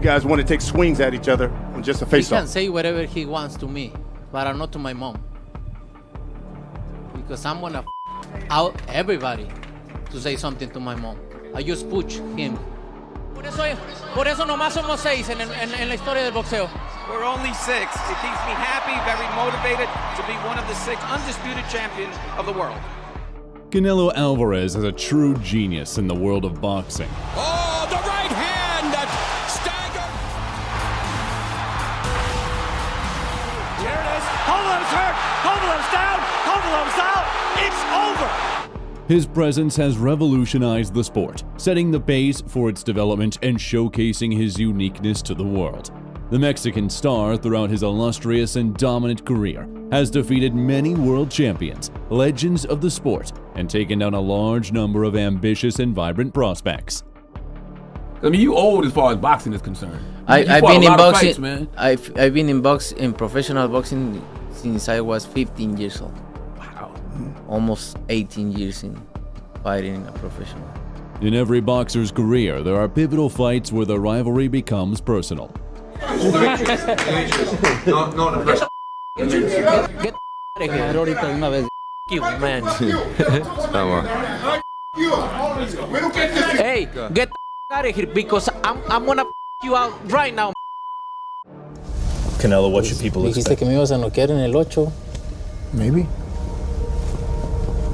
guys want to take swings at each other on just a He face-off. can say whatever he wants to me, but not to my mom. Because I'm gonna out everybody to say something to my mom. I just push him. Por eso nomás somos 6 en la historia del boxeo. We're only 6. It keeps me happy, very motivated to be one of the 6 undisputed champions of the world. Canelo Alvarez is a true genius in the world of boxing. Oh, the right hand that staggered. Here it is. Hovelow's hurt. Hovelow's down. Hovelow's out. It's over. His presence has revolutionized the sport, setting the pace for its development and showcasing his uniqueness to the world. The Mexican star, throughout his illustrious and dominant career, has defeated many world champions, legends of the sport, and taken down a large number of ambitious and vibrant prospects. I mean, you old as far as boxing is concerned. I've been in boxing. Fights, man. I've been in professional boxing since I was 15 years old. Wow. Almost 18 years in fighting in a professional. In every boxer's career, there are pivotal fights where the rivalry becomes personal. Hey, get out of here because I'm gonna you out right now. Canelo, what should people Dijiste expect? que me ibas a noquear en el 8. Maybe.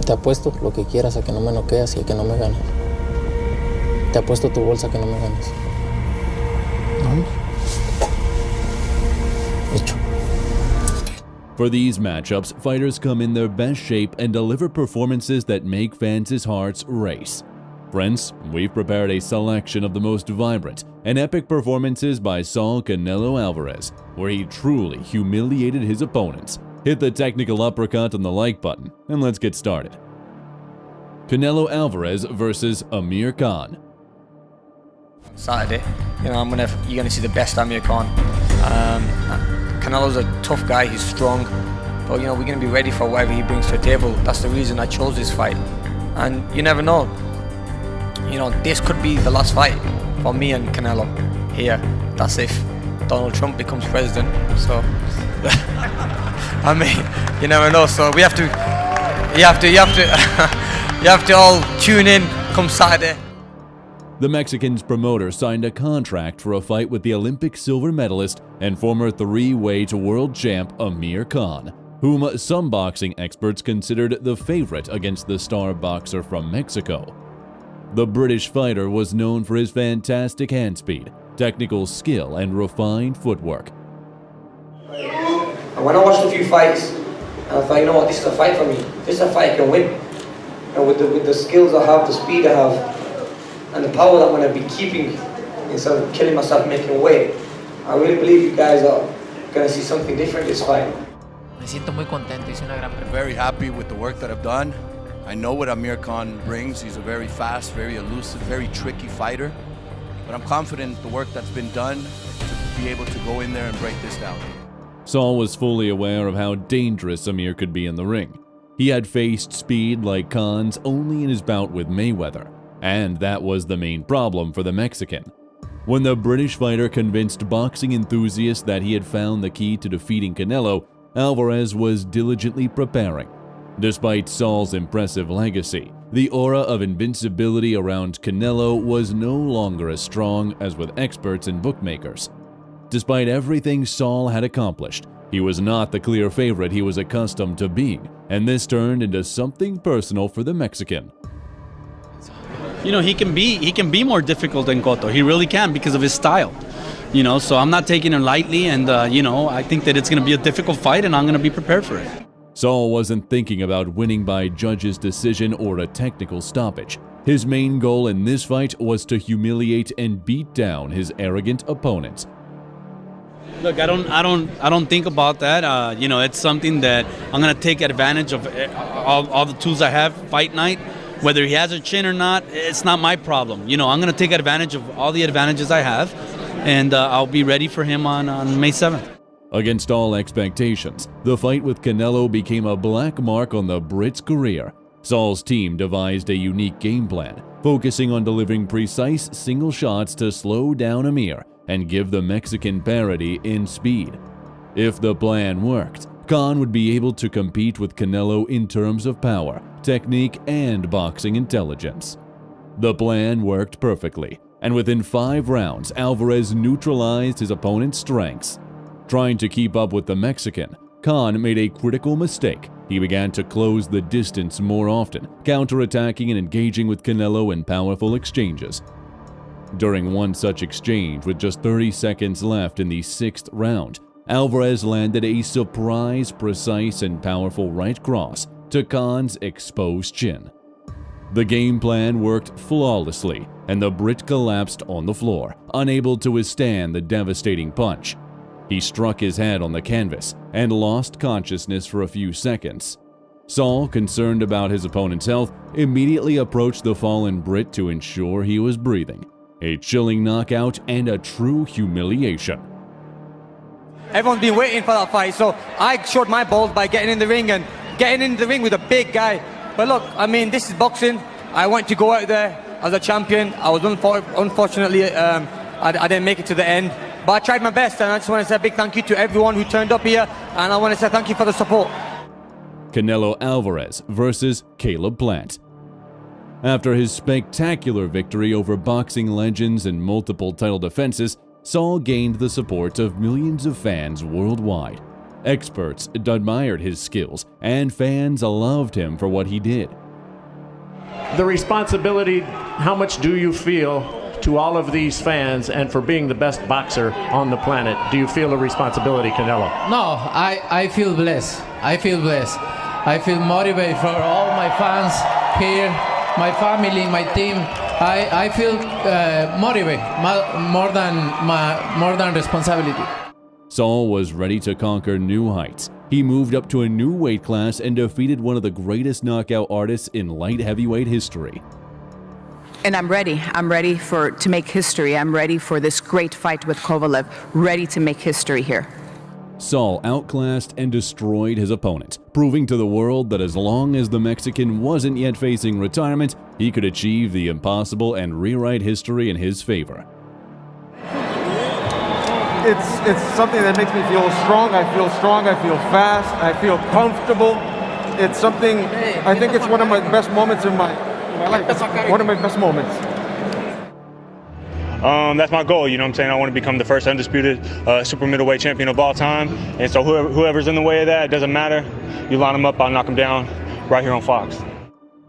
Te apuesto lo que quieras a que no me noqueas y a que no me ganes. Te apuesto tu bolsa a que no me ganes. Hecho. For these matchups, fighters come in their best shape and deliver performances that make fans' hearts race. Friends, we've prepared a selection of the most vibrant and epic performances by Saul Canelo Alvarez, where he truly humiliated his opponents. Hit the technical uppercut on the like button, and let's get started. Canelo Alvarez versus Amir Khan. Saturday, you're gonna see the best Amir Khan. Canelo's a tough guy, he's strong, but we're gonna be ready for whatever he brings to the table. That's the reason I chose this fight, and you never know. This could be the last fight for me and Canelo here. That's if Donald Trump becomes president. So, I mean, you never know. So you have to all tune in come Saturday. The Mexican's promoter signed a contract for a fight with the Olympic silver medalist and former three-weight world champ Amir Khan, whom some boxing experts considered the favorite against the star boxer from Mexico. The British fighter was known for his fantastic hand speed, technical skill, and refined footwork. And when I watched a few fights, I thought, you know what, this is a fight for me. This is a fight I can win. And with the skills I have, the speed I have, and the power that I'm going to be keeping instead of killing myself making weight, I really believe you guys are going to see something different this fight. Me siento muy contento, hice una gran I'm very happy with the work that I've done. I know what Amir Khan brings. He's a very fast, very elusive, very tricky fighter. But I'm confident the work that's been done to be able to go in there and break this down. Saul was fully aware of how dangerous Amir could be in the ring. He had faced speed like Khan's only in his bout with Mayweather, and that was the main problem for the Mexican. When the British fighter convinced boxing enthusiasts that he had found the key to defeating Canelo, Alvarez was diligently preparing. Despite Saul's impressive legacy, the aura of invincibility around Canelo was no longer as strong as with experts and bookmakers. Despite everything Saul had accomplished, he was not the clear favorite he was accustomed to being, and this turned into something personal for the Mexican. He can be more difficult than Cotto. He really can because of his style. So I'm not taking it lightly, and I think that it's going to be a difficult fight, and I'm going to be prepared for it. Saul wasn't thinking about winning by judge's decision or a technical stoppage. His main goal in this fight was to humiliate and beat down his arrogant opponent. Look, I don't think about that. It's something that I'm gonna take advantage of all the tools I have. Fight night, whether he has a chin or not, it's not my problem. I'm gonna take advantage of all the advantages I have, and I'll be ready for him on May 7th. Against all expectations, the fight with Canelo became a black mark on the Brit's career. Saul's team devised a unique game plan, focusing on delivering precise single shots to slow down Amir and give the Mexican parity in speed. If the plan worked, Khan would be able to compete with Canelo in terms of power, technique, and boxing intelligence. The plan worked perfectly, and within 5 rounds, Alvarez neutralized his opponent's strengths. Trying to keep up with the Mexican, Khan made a critical mistake. He began to close the distance more often, counterattacking and engaging with Canelo in powerful exchanges. During one such exchange, with just 30 seconds left in the 6th round, Alvarez landed a surprise, precise, and powerful right cross to Khan's exposed chin. The game plan worked flawlessly, and the Brit collapsed on the floor, unable to withstand the devastating punch. He struck his head on the canvas and lost consciousness for a few seconds. Saul, concerned about his opponent's health, immediately approached the fallen Brit to ensure he was breathing. A chilling knockout and a true humiliation. Everyone's been waiting for that fight, so I showed my balls by getting in the ring with a big guy. But look, I mean, this is boxing. I want to go out there as a champion. I was unfortunately, I didn't make it to the end. But I tried my best, and I just want to say a big thank you to everyone who turned up here, and I want to say thank you for the support. Canelo Alvarez versus Caleb Plant. After his spectacular victory over boxing legends and multiple title defenses, Saul gained the support of millions of fans worldwide. Experts admired his skills, and fans loved him for what he did. The responsibility, how much do you feel to all of these fans and for being the best boxer on the planet? Do you feel a responsibility, Canelo? No, I feel blessed. I feel blessed. I feel motivated for all my fans here, my family, my team. I feel motivated more than responsibility. Saul was ready to conquer new heights. He moved up to a new weight class and defeated one of the greatest knockout artists in light heavyweight history. And I'm ready to make history. I'm ready for this great fight with Kovalev, ready to make history here. Saul outclassed and destroyed his opponent, proving to the world that as long as the Mexican wasn't yet facing retirement, he could achieve the impossible and rewrite history in his favor. It's something that makes me feel strong. I feel fast, I feel comfortable. It's something, I think it's one of my best moments in my life. It's one of my best moments. That's my goal, you know what I'm saying? I want to become the first undisputed super middleweight champion of all time. And so whoever's in the way of that, it doesn't matter. You line them up, I'll knock them down right here on Fox.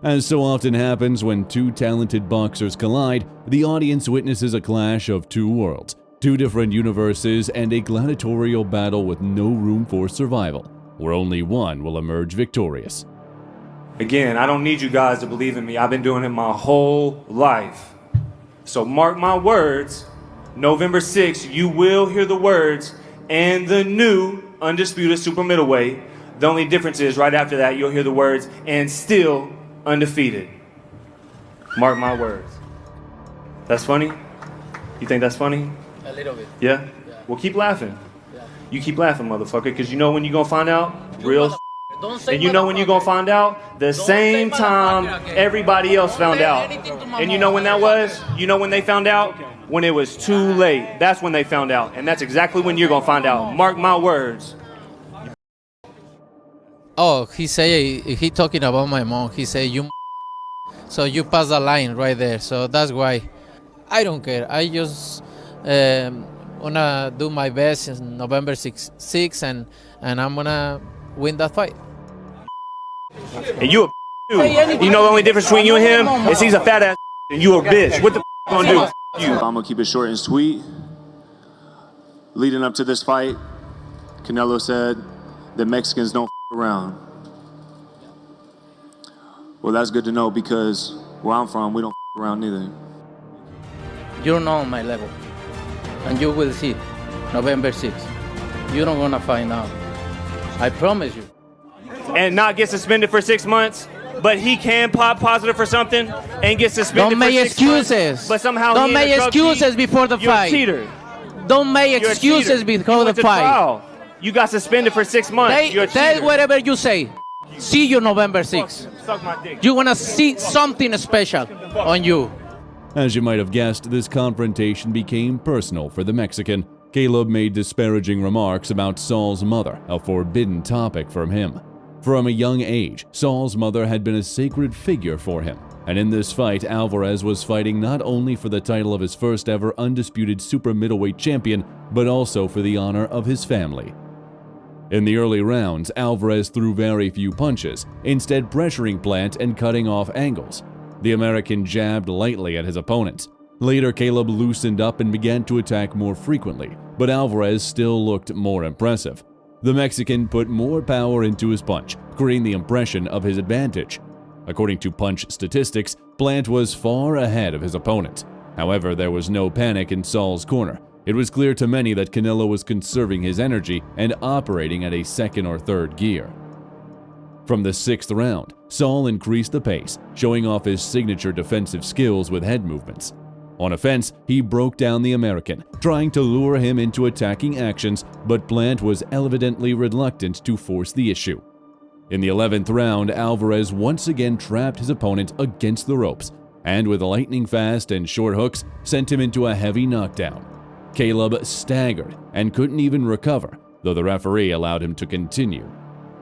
As so often happens when two talented boxers collide, the audience witnesses a clash of two worlds, two different universes, and a gladiatorial battle with no room for survival, where only one will emerge victorious. Again, I don't need you guys to believe in me. I've been doing it my whole life. So mark my words, November 6th, you will hear the words, and the new undisputed super middleweight. The only difference is right after that, you'll hear the words, and still undefeated. Mark my words. That's funny? You think that's funny? A little bit. Yeah? Well, keep laughing. Yeah. You keep laughing, motherfucker, because you know when you're going to find out? Real. And you know when you're going to find out? The same time everybody else found out. And you know when that was? You know when they found out? When it was too late. That's when they found out. And that's exactly when you're going to find out. Mark my words. Oh, he talking about my mom. He say, you. So you pass the line right there. So that's why I don't care. I just wanna do my best in November 6 and I'm gonna win that fight. And you a too. You know the only difference between you and him is he's a fat ass and you a bitch. What the gonna do? I'm gonna keep it short and sweet. Leading up to this fight, Canelo said that Mexicans don't around. Well, that's good to know because where I'm from, we don't around neither. You know my level, and you will see November 6th. You don't wanna find out. I promise you. And not get suspended for 6 months, but he can pop positive for something and get suspended for 6 months. Don't make excuses. But somehow don't make excuses before the fight. You're a cheater. Don't make excuses before the fight. Trial. You got suspended for 6 months. You're a cheater. Say whatever you say. See you November 6th. Suck my dick. You wanna see something special on you. As you might have guessed, this confrontation became personal for the Mexican. Caleb made disparaging remarks about Saul's mother, a forbidden topic from him. From a young age, Saul's mother had been a sacred figure for him, and in this fight, Alvarez was fighting not only for the title of his first ever undisputed super middleweight champion, but also for the honor of his family. In the early rounds, Alvarez threw very few punches, instead pressuring Plant and cutting off angles. The American jabbed lightly at his opponent. Later, Caleb loosened up and began to attack more frequently, but Alvarez still looked more impressive. The Mexican put more power into his punch, creating the impression of his advantage. According to punch statistics, Plant was far ahead of his opponent. However, there was no panic in Saul's corner. It was clear to many that Canelo was conserving his energy and operating at a second or third gear. From the 6th round, Saul increased the pace, showing off his signature defensive skills with head movements. On offense, he broke down the American, trying to lure him into attacking actions, but Plant was evidently reluctant to force the issue. In the 11th round, Alvarez once again trapped his opponent against the ropes, and with lightning-fast and short hooks, sent him into a heavy knockdown. Caleb staggered and couldn't even recover, though the referee allowed him to continue.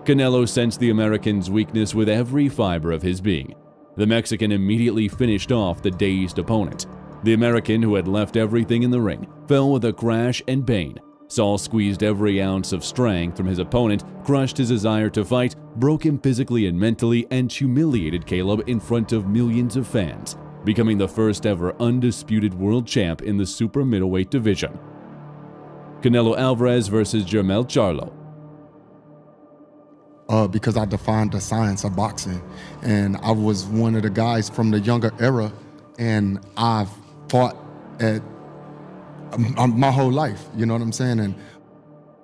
Canelo sensed the American's weakness with every fiber of his being. The Mexican immediately finished off the dazed opponent. The American, who had left everything in the ring, fell with a crash and bang. Saul squeezed every ounce of strength from his opponent, crushed his desire to fight, broke him physically and mentally, and humiliated Caleb in front of millions of fans, becoming the first ever undisputed world champ in the super middleweight division. Canelo Alvarez versus Jermell Charlo. Because I defined the science of boxing, and I was one of the guys from the younger era, and I've fought at my whole life, you know what I'm saying? And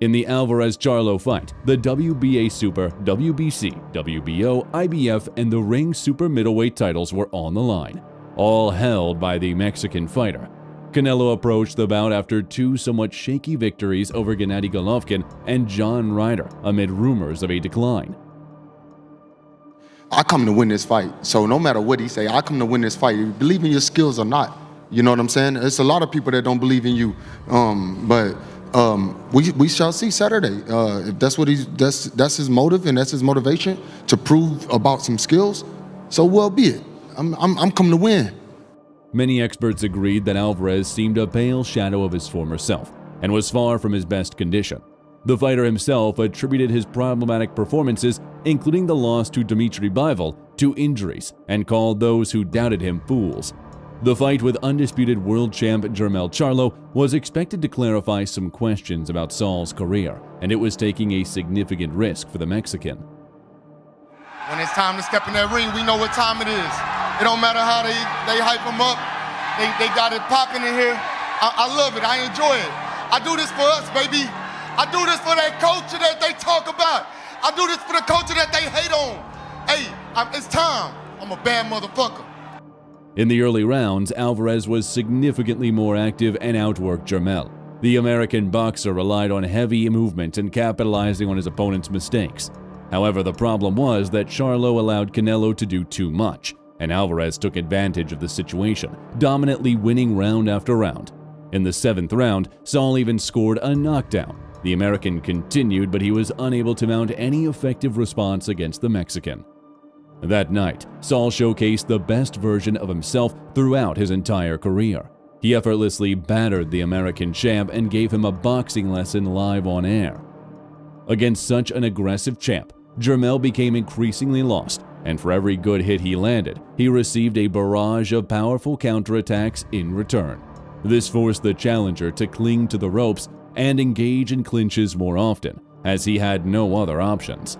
in the Alvarez-Charlo fight, the WBA Super, WBC, WBO, IBF, and the Ring Super Middleweight titles were on the line, all held by the Mexican fighter. Canelo approached the bout after two somewhat shaky victories over Gennady Golovkin and John Ryder amid rumors of a decline. I come to win this fight, so no matter what he say, I come to win this fight. You believe in your skills or not, you know what I'm saying? It's a lot of people that don't believe in you, but we shall see Saturday. If that's what that's his motive and that's his motivation to prove about some skills, so well be it. I'm coming to win. Many experts agreed that Alvarez seemed a pale shadow of his former self and was far from his best condition. The fighter himself attributed his problematic performances, including the loss to Dimitri Bivol, to injuries and called those who doubted him fools. The fight with undisputed world champ Jermell Charlo was expected to clarify some questions about Saul's career, and it was taking a significant risk for the Mexican. When it's time to step in that ring, we know what time it is. It don't matter how they hype him up. They got it popping in here. I love it. I enjoy it. I do this for us, baby. I do this for that culture that they talk about. I do this for the culture that they hate on. Hey, it's time. I'm a bad motherfucker. In the early rounds, Alvarez was significantly more active and outworked Jermell. The American boxer relied on heavy movement and capitalizing on his opponent's mistakes. However, the problem was that Charlo allowed Canelo to do too much, and Alvarez took advantage of the situation, dominantly winning round after round. In the 7th round, Saul even scored a knockdown. The American continued, but he was unable to mount any effective response against the Mexican. That night, Saul showcased the best version of himself throughout his entire career. He effortlessly battered the American champ and gave him a boxing lesson live on air. Against such an aggressive champ, Jermell became increasingly lost, and for every good hit he landed, he received a barrage of powerful counterattacks in return. This forced the challenger to cling to the ropes and engage in clinches more often, as he had no other options.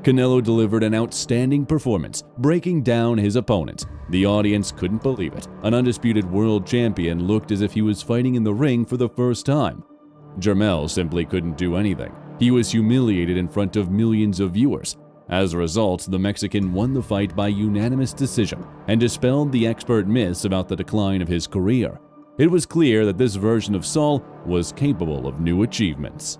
Canelo delivered an outstanding performance, breaking down his opponent. The audience couldn't believe it. An undisputed world champion looked as if he was fighting in the ring for the first time. Jermell simply couldn't do anything. He was humiliated in front of millions of viewers. As a result, the Mexican won the fight by unanimous decision and dispelled the expert myths about the decline of his career. It was clear that this version of Saul was capable of new achievements.